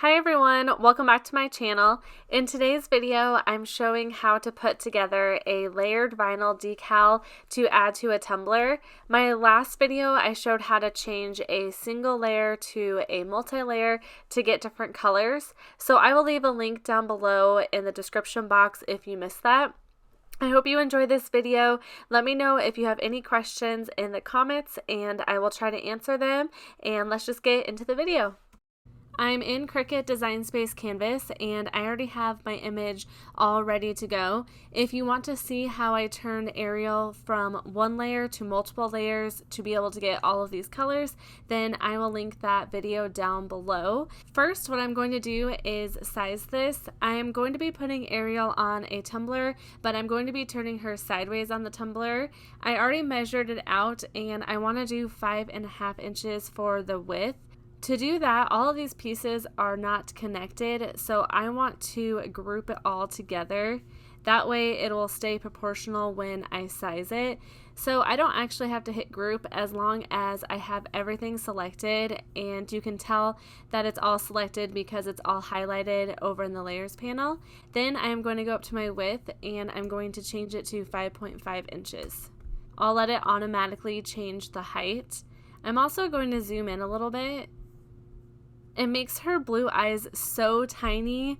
Hi everyone, welcome back to my channel. In today's video, I'm showing how to put together a layered vinyl decal to add to a tumbler. My last video, I showed how to change a single layer to a multi-layer to get different colors. So I will leave a link down below in the description box if you missed that. I hope you enjoyed this video. Let me know if you have any questions in the comments and I will try to answer them, and let's just get into the video. I'm in Cricut Design Space Canvas and I already have my image all ready to go. If you want to see how I turn Arial from one layer to multiple layers to be able to get all of these colors, then I will link that video down below. First, what I'm going to do is size this. I am going to be putting Arial on a tumbler, but I'm going to be turning her sideways on the tumbler. I already measured it out and I want to do 5.5 inches for the width. To do that, all of these pieces are not connected, so I want to group it all together. That way it will stay proportional when I size it. So I don't actually have to hit group as long as I have everything selected, and you can tell that it's all selected because it's all highlighted over in the layers panel. Then I am going to go up to my width and I'm going to change it to 5.5 inches. I'll let it automatically change the height. I'm also going to zoom in a little bit. It makes her blue eyes so tiny.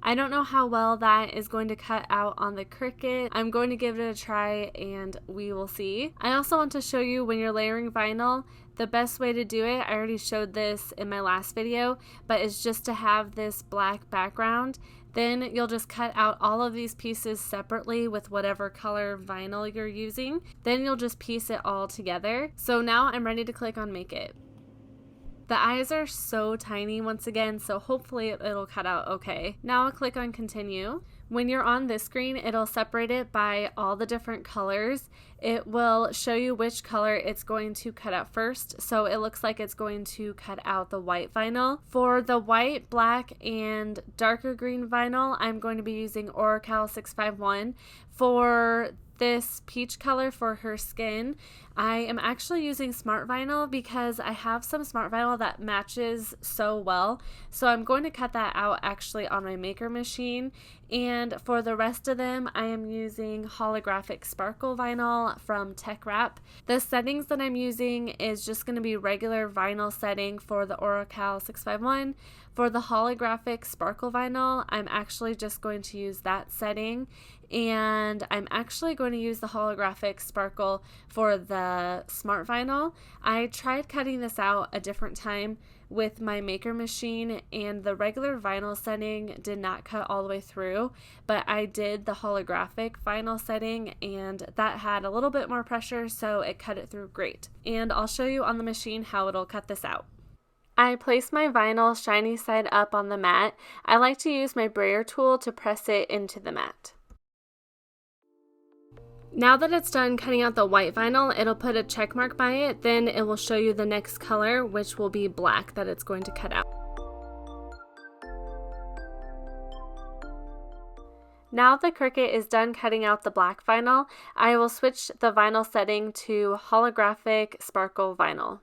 I don't know how well that is going to cut out on the Cricut. I'm going to give it a try and we will see. I also want to show you when you're layering vinyl, the best way to do it, I already showed this in my last video, but it's just to have this black background. Then you'll just cut out all of these pieces separately with whatever color vinyl you're using. Then you'll just piece it all together. So now I'm ready to click on Make It. The eyes are so tiny once again, so hopefully it'll cut out okay. Now I'll click on Continue. When you're on this screen, it'll separate it by all the different colors. It will show you which color it's going to cut out first, so it looks like it's going to cut out the white vinyl. For the white, black, and darker green vinyl, I'm going to be using Oracal 651. For this peach color for her skin, I am actually using smart vinyl because I have some smart vinyl that matches so well. So I'm going to cut that out actually on my maker machine. And for the rest of them, I am using holographic sparkle vinyl from Tech Wrap. The settings that I'm using is just going to be regular vinyl setting for the Oracal 651. For the holographic sparkle vinyl, I'm actually just going to use that setting, and I'm actually going to use the holographic sparkle for the smart vinyl. I tried cutting this out a different time with my maker machine, and the regular vinyl setting did not cut all the way through, but I did the holographic vinyl setting and that had a little bit more pressure, so it cut it through great. And I'll show you on the machine how it'll cut this out. I place my vinyl shiny side up on the mat. I like to use my brayer tool to press it into the mat. Now that it's done cutting out the white vinyl, it'll put a check mark by it, then it will show you the next color, which will be black that it's going to cut out. Now the Cricut is done cutting out the black vinyl, I will switch the vinyl setting to holographic sparkle vinyl.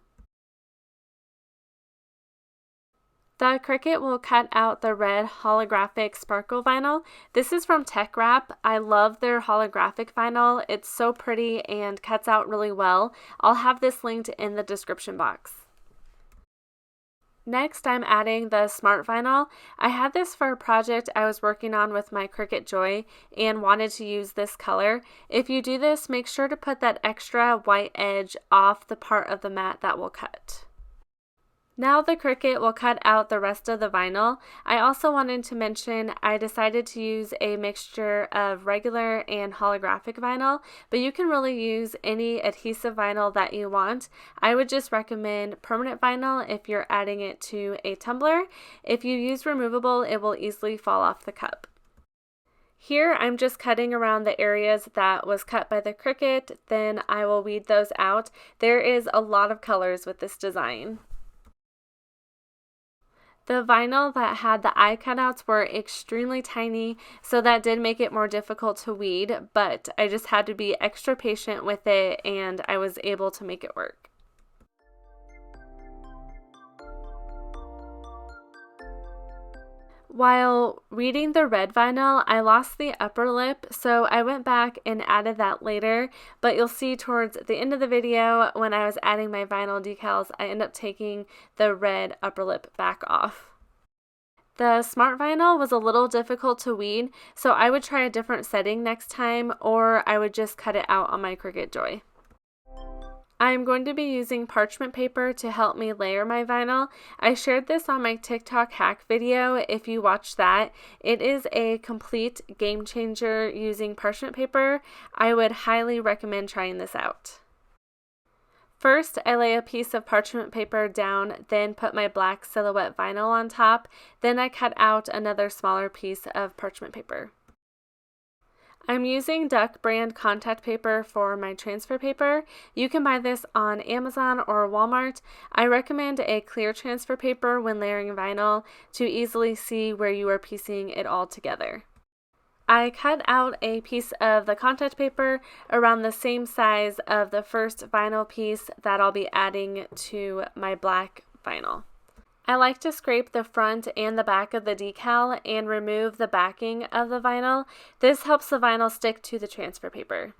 The Cricut will cut out the red holographic sparkle vinyl. This is from Tech Wrap. I love their holographic vinyl. It's so pretty and cuts out really well. I'll have this linked in the description box. Next, I'm adding the smart vinyl. I had this for a project I was working on with my Cricut Joy and wanted to use this color. If you do this, make sure to put that extra white edge off the part of the mat that will cut. Now the Cricut will cut out the rest of the vinyl. I also wanted to mention I decided to use a mixture of regular and holographic vinyl, but you can really use any adhesive vinyl that you want. I would just recommend permanent vinyl if you're adding it to a tumbler. If you use removable, it will easily fall off the cup. Here I'm just cutting around the areas that was cut by the Cricut, then I will weed those out. There is a lot of colors with this design. The vinyl that had the eye cutouts were extremely tiny, so that did make it more difficult to weed, but I just had to be extra patient with it and I was able to make it work. While reading the red vinyl, I lost the upper lip, so I went back and added that later, but you'll see towards the end of the video when I was adding my vinyl decals, I end up taking the red upper lip back off. The smart vinyl was a little difficult to weed, so I would try a different setting next time, or I would just cut it out on my Cricut Joy. I'm going to be using parchment paper to help me layer my vinyl. I shared this on my TikTok hack video if you watch that. It is a complete game changer using parchment paper. I would highly recommend trying this out. First, I lay a piece of parchment paper down, then put my black silhouette vinyl on top. Then I cut out another smaller piece of parchment paper. I'm using Duck brand contact paper for my transfer paper. You can buy this on Amazon or Walmart. I recommend a clear transfer paper when layering vinyl to easily see where you are piecing it all together. I cut out a piece of the contact paper around the same size of the first vinyl piece that I'll be adding to my black vinyl. I like to scrape the front and the back of the decal and remove the backing of the vinyl. This helps the vinyl stick to the transfer paper.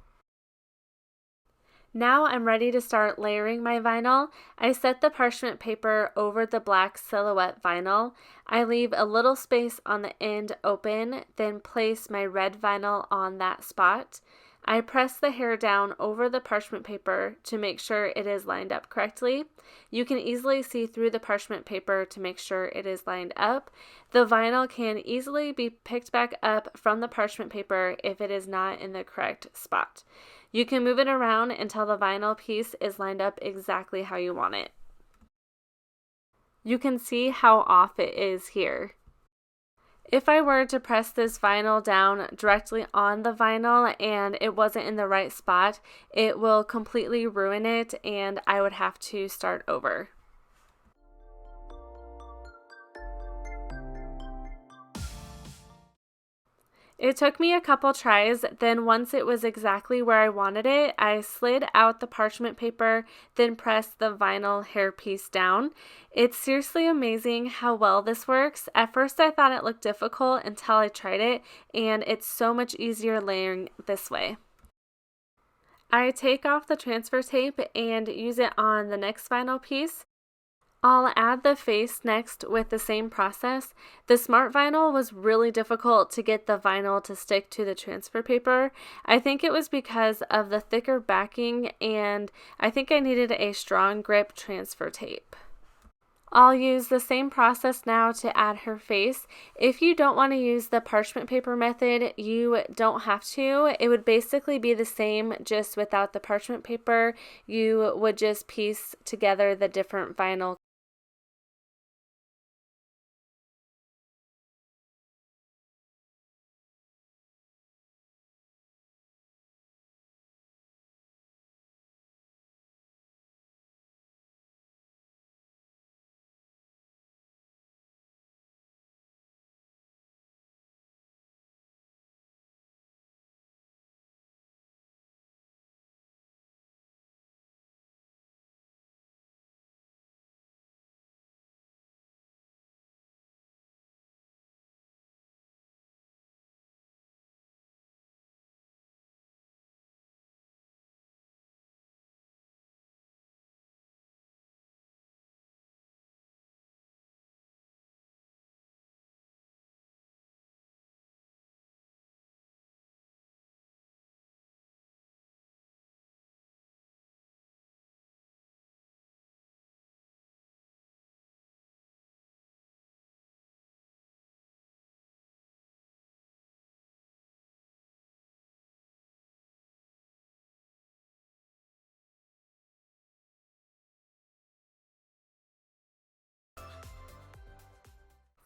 Now I'm ready to start layering my vinyl. I set the parchment paper over the black silhouette vinyl. I leave a little space on the end open, then place my red vinyl on that spot. I press the hair down over the parchment paper to make sure it is lined up correctly. You can easily see through the parchment paper to make sure it is lined up. The vinyl can easily be picked back up from the parchment paper if it is not in the correct spot. You can move it around until the vinyl piece is lined up exactly how you want it. You can see how off it is here. If I were to press this vinyl down directly on the vinyl and it wasn't in the right spot, it will completely ruin it and I would have to start over. It took me a couple tries, then once it was exactly where I wanted it, I slid out the parchment paper, then pressed the vinyl hair piece down. It's seriously amazing how well this works. At first I thought it looked difficult until I tried it, and it's so much easier layering this way. I take off the transfer tape and use it on the next vinyl piece. I'll add the face next with the same process. The smart vinyl was really difficult to get the vinyl to stick to the transfer paper. I think it was because of the thicker backing and I think I needed a strong grip transfer tape. I'll use the same process now to add her face. If you don't want to use the parchment paper method, you don't have to. It would basically be the same just without the parchment paper. You would just piece together the different vinyl.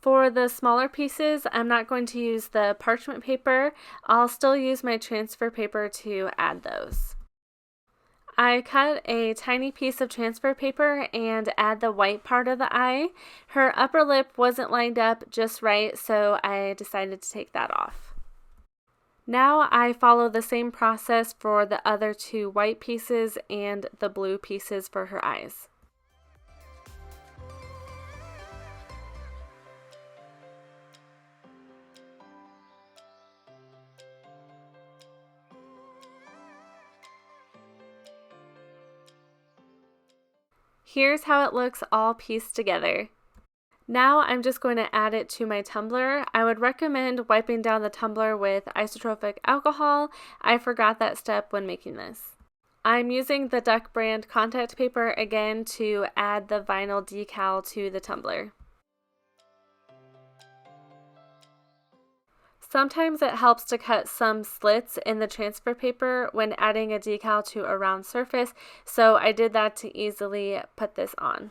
For the smaller pieces, I'm not going to use the parchment paper. I'll still use my transfer paper to add those. I cut a tiny piece of transfer paper and add the white part of the eye. Her upper lip wasn't lined up just right, so I decided to take that off. Now I follow the same process for the other two white pieces and the blue pieces for her eyes. Here's how it looks all pieced together. Now I'm just going to add it to my tumbler. I would recommend wiping down the tumbler with isotrophic alcohol. I forgot that step when making this. I'm using the Duck brand contact paper again to add the vinyl decal to the tumbler. Sometimes it helps to cut some slits in the transfer paper when adding a decal to a round surface, so I did that to easily put this on.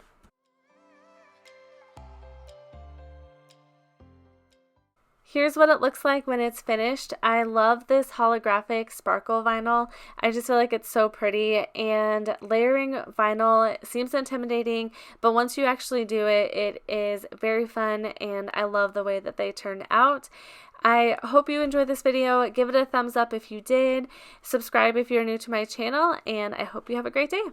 Here's what it looks like when it's finished. I love this holographic sparkle vinyl. I just feel like it's so pretty, and layering vinyl seems intimidating, but once you actually do it, it is very fun, and I love the way that they turn out. I hope you enjoyed this video. Give it a thumbs up if you did. Subscribe if you're new to my channel, and I hope you have a great day.